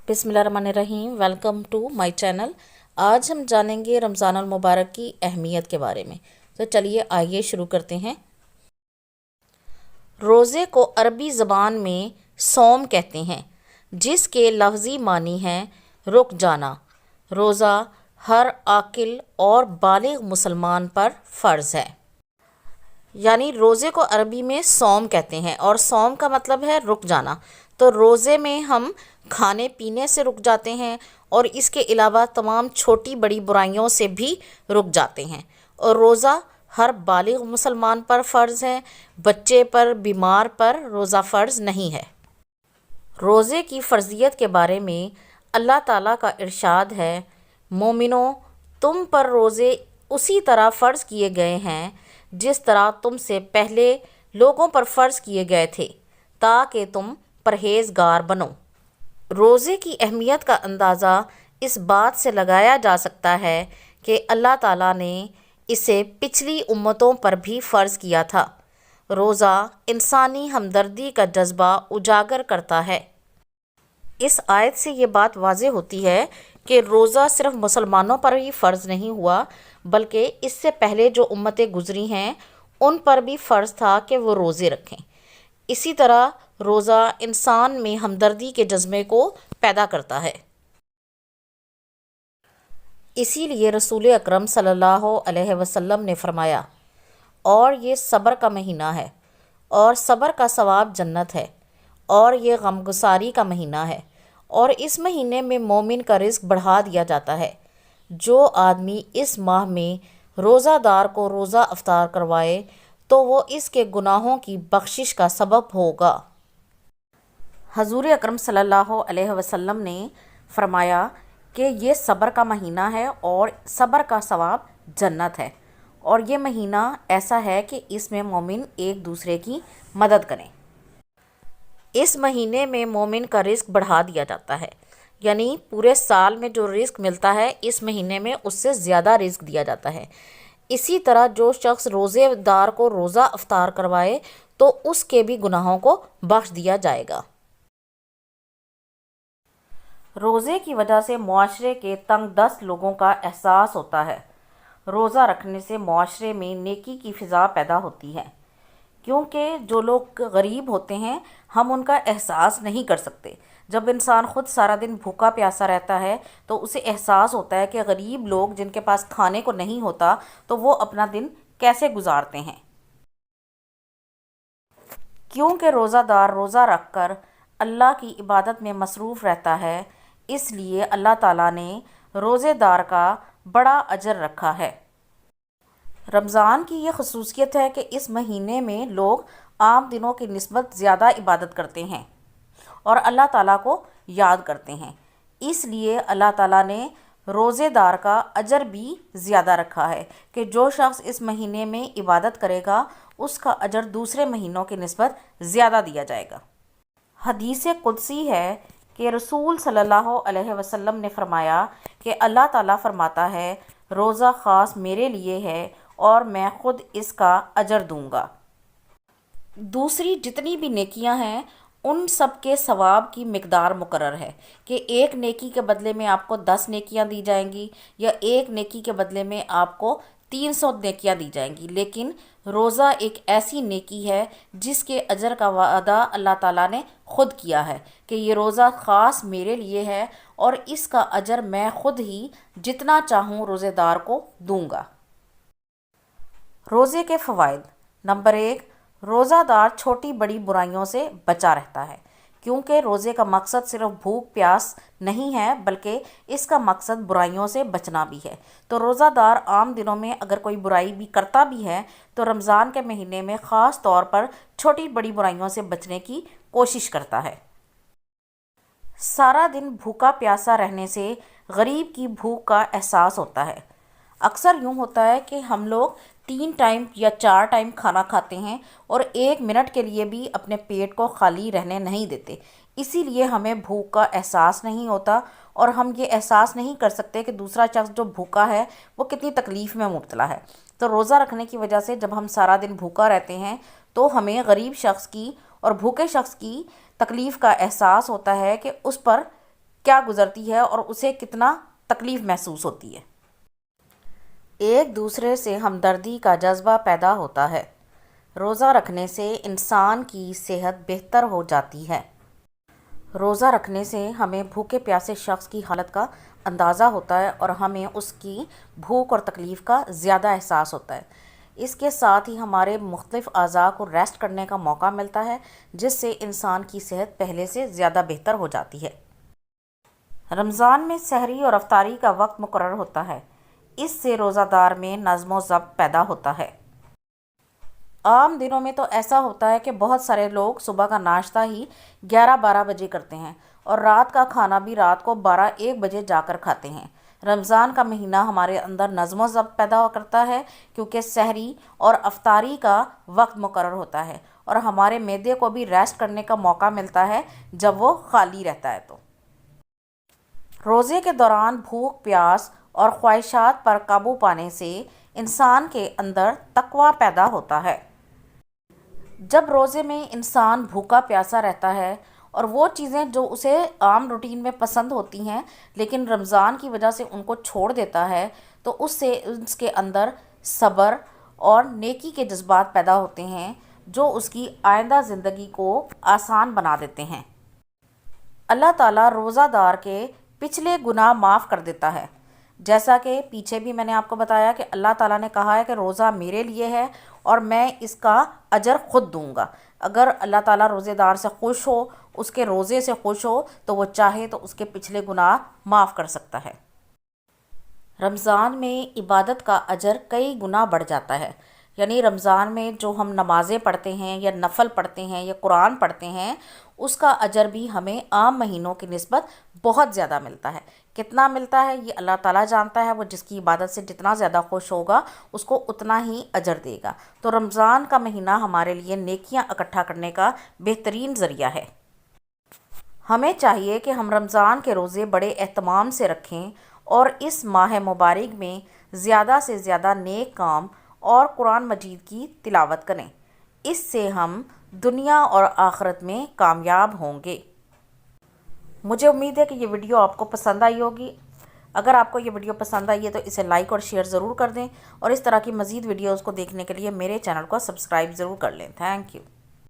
बिस्मिल्लाहिर्रहमानिर्रहीम। Welcome to my channel. आज हम जानेंगे रमज़ान अल मुबारक की अहमियत के बारे में। तो चलिए आइए शुरू करते हैं। रोज़े को अरबी ज़बान में सौम कहते हैं, जिसके लफ्ज़ी मानी हैं रुक जाना। रोज़ा हर आकिल और बालिग मुसलमान पर फ़र्ज़ है। यानी रोज़े को अरबी में सौम कहते हैं और सौम का मतलब है रुक जाना। तो रोज़े में हम खाने पीने से रुक जाते हैं और इसके अलावा तमाम छोटी बड़ी बुराइयों से भी रुक जाते हैं। और रोज़ा हर बालिग मुसलमान पर फ़र्ज़ है, बच्चे पर, बीमार पर रोज़ा फ़र्ज़ नहीं है। रोज़े की फ़र्ज़ियत के बारे में अल्लाह ताला का इरशाद है, मोमिनों, तुम पर रोज़े उसी तरह फ़र्ज़ किए गए हैं जिस तरह तुमसे पहले लोगों पर फ़र्ज़ किए गए थे, ताकि तुम परहेज़गार बनो। रोज़े की अहमियत का अंदाज़ा इस बात से लगाया जा सकता है कि अल्लाह ताला ने इसे पिछली उम्मतों पर भी फ़र्ज़ किया था। रोज़ा इंसानी हमदर्दी का जज्बा उजागर करता है। इस आयत से ये बात वाज़ेह होती है कि रोज़ा सिर्फ मुसलमानों पर ही फ़र्ज़ नहीं हुआ, बल्कि इससे पहले जो उम्मतें गुज़री हैं उन पर भी फ़र्ज़ था कि वो रोज़े रखें। इसी तरह रोज़ा इंसान में हमदर्दी के जज्बे को पैदा करता है। इसीलिए रसूल अकरम सल्लल्लाहु अलैहि वसल्लम ने फरमाया, और ये सब्र का महीना है और सब्र का सवाब जन्नत है, और ये गमगुसारी का महीना है, और इस महीने में मोमिन का रिज़्क बढ़ा दिया जाता है। जो आदमी इस माह में रोज़ादार को रोज़ा अफ्तार करवाए तो वो इसके गुनाहों की बख्शिश का सबब होगा। हजूर अकरम सल्लल्लाहु अलैहि वसल्लम ने फरमाया कि ये सब्र का महीना है और सब्र का सवाब जन्नत है, और ये महीना ऐसा है कि इसमें मोमिन एक दूसरे की मदद करें। इस महीने में मोमिन का रिस्क बढ़ा दिया जाता है, यानी पूरे साल में जो रिस्क मिलता है इस महीने में उससे ज़्यादा रिस्क दिया जाता है। इसी तरह जो शख्स रोज़ेदार को रोज़ा अफ्तार करवाए तो उसके भी गुनाहों को बख्श दिया जाएगा। रोज़े की वजह से मुआशरे के तंग दस्त लोगों का एहसास होता है। रोज़ा रखने से मुआशरे में नेकी की फ़िज़ा पैदा होती है, क्योंकि जो लोग गरीब होते हैं हम उनका एहसास नहीं कर सकते। जब इंसान ख़ुद सारा दिन भूखा प्यासा रहता है तो उसे एहसास होता है कि गरीब लोग जिनके पास खाने को नहीं होता तो वो अपना दिन कैसे गुजारते हैं। क्योंकि रोज़ादार रोज़ा रख कर अल्लाह की इबादत में मसरूफ़ रहता है, इसलिए अल्लाह ताला ने रोज़ेदार का बड़ा अजर रखा है। रमज़ान की ये खसूसियत है कि इस महीने में लोग आम दिनों की निस्बत ज़्यादा इबादत करते हैं और अल्लाह ताला को याद करते हैं। इसलिए अल्लाह ताला ने रोज़ेदार का अजर भी ज़्यादा रखा है कि जो शख्स इस महीने में इबादत करेगा उसका अजर दूसरे महीनों की निस्बत ज़्यादा दिया जाएगा। हदीस कुदसी है कि रसूल सल्लल्लाहु अलैहि वसल्लम ने फरमाया कि अल्लाह ताला फरमाता है, रोज़ा ख़ास मेरे लिए है और मैं ख़ुद इसका अजर दूंगा। दूसरी जितनी भी नेकियां हैं उन सब के सवाब की मिकदार मुकर्रर है कि एक नेकी के बदले में आपको 10 नेकियां दी जाएंगी या एक नेकी के बदले में आपको 300 नेकियां दी जाएंगी। लेकिन रोज़ा एक ऐसी नेकी है जिसके अजर का वादा अल्लाह ताला ने ख़ुद किया है कि ये रोज़ा ख़ास मेरे लिए है और इसका अजर मैं ख़ुद ही जितना चाहूँ रोज़ेदार को दूंगा। रोज़े के फ़वाइद। नंबर 1, रोज़ादार छोटी बड़ी बुराइयों से बचा रहता है, क्योंकि रोज़े का मकसद सिर्फ भूख प्यास नहीं है बल्कि इसका मकसद बुराइयों से बचना भी है। तो रोज़ादार आम दिनों में अगर कोई बुराई भी करता भी है तो रमज़ान के महीने में ख़ास तौर पर छोटी बड़ी बुराइयों से बचने की कोशिश करता है। सारा दिन भूखा प्यासा रहने से गरीब की भूख का एहसास होता है। अक्सर यूँ होता है कि हम लोग 3 टाइम या 4 टाइम खाना खाते हैं और 1 मिनट के लिए भी अपने पेट को खाली रहने नहीं देते। इसीलिए हमें भूख का एहसास नहीं होता और हम ये एहसास नहीं कर सकते कि दूसरा शख्स जो भूखा है वो कितनी तकलीफ़ में मुब्तला है। तो रोज़ा रखने की वजह से जब हम सारा दिन भूखा रहते हैं तो हमें गरीब शख्स की और भूखे शख्स की तकलीफ़ का एहसास होता है कि उस पर کیا گزرتی ہے اور اسے کتنا تکلیف محسوس ہوتی ہے۔ ایک دوسرے سے ہمدردی کا جذبہ پیدا ہوتا ہے۔ روزہ رکھنے سے انسان کی صحت بہتر ہو جاتی ہے۔ روزہ رکھنے سے ہمیں بھوکے پیاسے شخص کی حالت کا اندازہ ہوتا ہے اور ہمیں اس کی بھوک اور تکلیف کا زیادہ احساس ہوتا ہے۔ اس کے ساتھ ہی ہمارے مختلف اعضاء کو ریسٹ کرنے کا موقع ملتا ہے، جس سے انسان کی صحت پہلے سے زیادہ بہتر ہو جاتی ہے۔ رمضان میں سحری اور افطاری کا وقت مقرر ہوتا ہے۔ اس سے روزہ دار میں نظم و ضبط پیدا ہوتا ہے۔ عام دنوں میں تو ایسا ہوتا ہے کہ بہت سارے لوگ صبح کا ناشتہ ہی 11-12 بجے کرتے ہیں اور رات کا کھانا بھی رات کو 12-1 بجے جا کر کھاتے ہیں۔ رمضان کا مہینہ ہمارے اندر نظم و ضبط پیدا کرتا ہے، کیونکہ سحری اور افطاری کا وقت مقرر ہوتا ہے اور ہمارے معدے کو بھی ریسٹ کرنے کا موقع ملتا ہے جب وہ خالی رہتا ہے۔ تو روزے کے دوران بھوک پیاس اور خواہشات پر قابو پانے سے انسان کے اندر تقویٰ پیدا ہوتا ہے۔ جب روزے میں انسان بھوکا پیاسا رہتا ہے اور وہ چیزیں جو اسے عام روٹین میں پسند ہوتی ہیں لیکن رمضان کی وجہ سے ان کو چھوڑ دیتا ہے، تو اس سے اس کے اندر صبر اور نیکی کے جذبات پیدا ہوتے ہیں جو اس کی آئندہ زندگی کو آسان بنا دیتے ہیں۔ اللہ تعالیٰ روزہ دار کے پچھلے گناہ معاف کر دیتا ہے، جیسا کہ پیچھے بھی میں نے آپ کو بتایا کہ اللہ تعالیٰ نے کہا ہے کہ روزہ میرے لیے ہے اور میں اس کا اجر خود دوں گا۔ اگر اللہ تعالیٰ روزے دار سے خوش ہو، اس کے روزے سے خوش ہو، تو وہ چاہے تو اس کے پچھلے گناہ معاف کر سکتا ہے۔ رمضان میں عبادت کا اجر کئی گنا بڑھ جاتا ہے، یعنی رمضان میں جو ہم نمازیں پڑھتے ہیں یا نفل پڑھتے ہیں یا قرآن پڑھتے ہیں، اس کا اجر بھی ہمیں عام مہینوں کی نسبت بہت زیادہ ملتا ہے۔ کتنا ملتا ہے یہ اللہ تعالیٰ جانتا ہے، وہ جس کی عبادت سے جتنا زیادہ خوش ہوگا اس کو اتنا ہی اجر دے گا۔ تو رمضان کا مہینہ ہمارے لیے نیکیاں اکٹھا کرنے کا بہترین ذریعہ ہے۔ ہمیں چاہیے کہ ہم رمضان کے روزے بڑے اہتمام سے رکھیں اور اس ماہ مبارک میں زیادہ سے زیادہ نیک کام اور قرآن مجید کی تلاوت کریں۔ اس سے ہم دنیا اور آخرت میں کامیاب ہوں گے۔ مجھے امید ہے کہ یہ ویڈیو آپ کو پسند آئی ہوگی۔ اگر آپ کو یہ ویڈیو پسند آئی ہے تو اسے لائک اور شیئر ضرور کر دیں، اور اس طرح کی مزید ویڈیوز کو دیکھنے کے لیے میرے چینل کو سبسکرائب ضرور کر لیں۔ Thank you.